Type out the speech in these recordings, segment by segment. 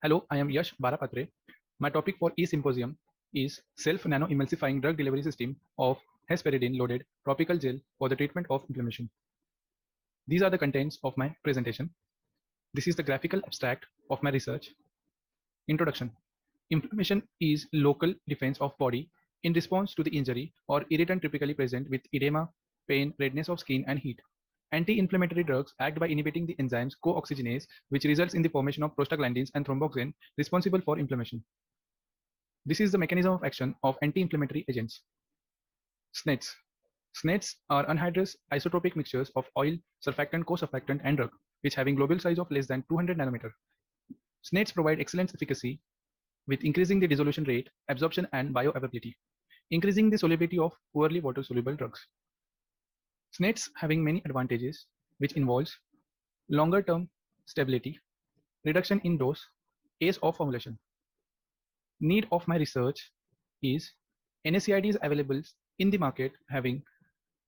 Hello, I am Yash Barapatre. My topic for e-symposium is self-nano-emulsifying drug delivery system of hesperidine-loaded topical gel for the treatment of inflammation. These are the contents of my presentation. This is the graphical abstract of my research. Introduction. Inflammation is local defense of body in response to the injury or irritant typically present with edema, pain, redness of skin, and heat. Anti-inflammatory drugs act by inhibiting the enzymes co-oxygenase, which results in the formation of prostaglandins and thromboxane responsible for inflammation. This is the mechanism of action of anti-inflammatory agents. SNEDs. SNEDs are anhydrous isotopic mixtures of oil, surfactant, co-surfactant, and drug, which having globule size of less than 200 nanometer. SNEDs provide excellent efficacy with increasing the dissolution rate, absorption, and bioavailability, increasing the solubility of poorly water-soluble drugs. SNEDs having many advantages, which involves longer-term stability, reduction in dose, ease of formulation. Need of my research is NSAIDs available in the market having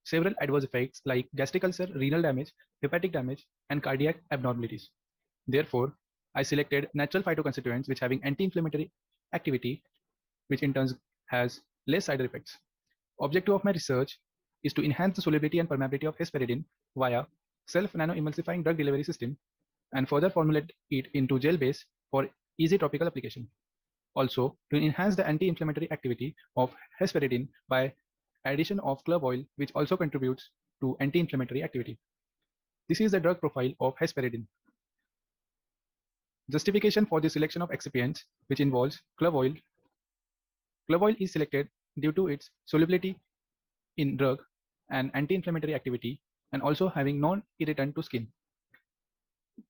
several adverse effects like gastric ulcer, renal damage, hepatic damage, and cardiac abnormalities. Therefore, I selected natural phytoconstituents which having anti-inflammatory activity, which in turn has less side effects. Objective of my research is to enhance the solubility and permeability of hesperidine via self-nano-emulsifying drug delivery system and further formulate it into gel base for easy topical application. Also, to enhance the anti-inflammatory activity of hesperidine by addition of clove oil, which also contributes to anti-inflammatory activity. This is the drug profile of hesperidine. Justification for the selection of excipients, which involves clove oil. Clove oil is selected due to its solubility in drug and anti-inflammatory activity, and also having non-irritant to skin.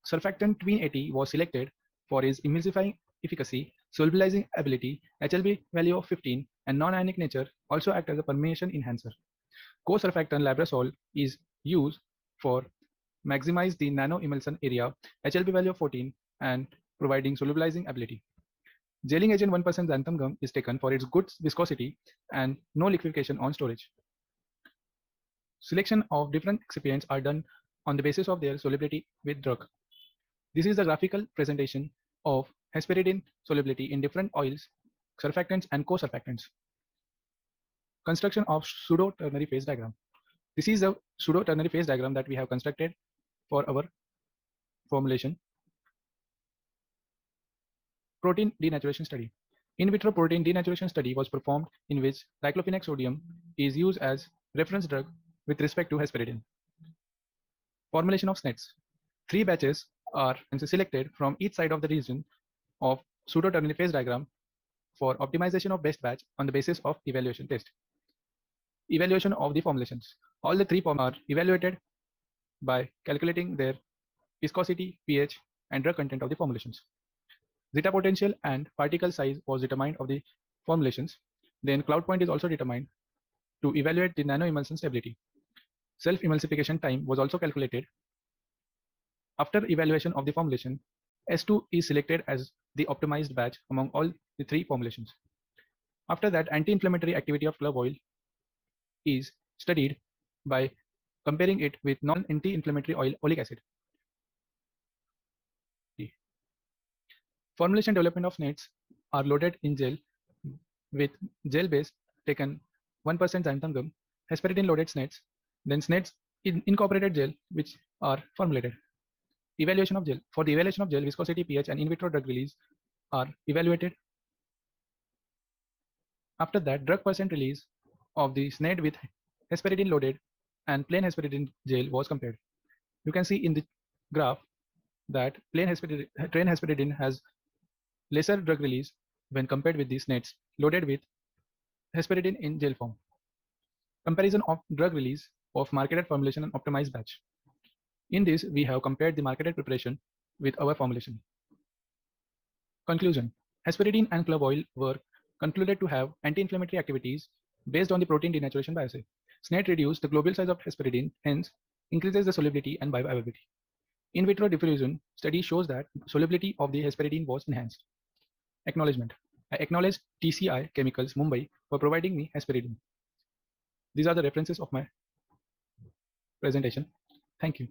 Surfactant Tween 80 was selected for its emulsifying efficacy, solubilizing ability, HLB value of 15, and non-ionic nature also act as a permeation enhancer. Co-surfactant Labrasol is used for maximize the nano-emulsion area, HLB value of 14, and providing solubilizing ability. Gelling agent 1% xanthan gum is taken for its good viscosity and no liquefaction on storage. Selection of different excipients are done on the basis of their solubility with drug. This is the graphical presentation of hesperidine solubility in different oils, surfactants, and co-surfactants. Construction of pseudo-ternary phase diagram. This is a pseudo-ternary phase diagram that we have constructed for our formulation. Protein denaturation study. In vitro protein denaturation study was performed in which diclofenac sodium is used as reference drug with respect to hesperidine. Formulation of SNEDs. 3 batches are selected from each side of the region of pseudo-ternary phase diagram for optimization of best batch on the basis of evaluation test. Evaluation of the formulations. All the 3 forms are evaluated by calculating their viscosity, pH, and drug content of the formulations. Zeta potential and particle size was determined of the formulations. Then cloud point is also determined to evaluate the nano-emulsion stability. Self-emulsification time was also calculated. After evaluation of the formulation, S2 is selected as the optimized batch among all the 3 formulations. After that, anti-inflammatory activity of clove oil is studied by comparing it with non-anti-inflammatory oil, oleic acid. Formulation development of SNEDs are loaded in gel with gel base taken 1% xanthan gum, hesperidine loaded SNEDs, then SNEDs in incorporated gel which are formulated. Evaluation of gel. For the evaluation of gel, viscosity, pH, and in vitro drug release are evaluated. After that, drug percent release of the SNED with hesperidine loaded and plain hesperidine gel was compared. You can see in the graph that plain hesperidine has lesser drug release when compared with the SNEDs loaded with hesperidine in gel form. Comparison of drug release of marketed formulation and optimized batch. In this, we have compared the marketed preparation with our formulation. Conclusion. Hesperidine and clove oil were concluded to have anti-inflammatory activities based on the protein denaturation biassay. SNED reduced the globule size of hesperidine, hence increases the solubility and bioavailability. In vitro diffusion study shows that solubility of the hesperidine was enhanced. Acknowledgement. I acknowledge TCI Chemicals Mumbai for providing me hesperidine. These are the references of my presentation. Thank you.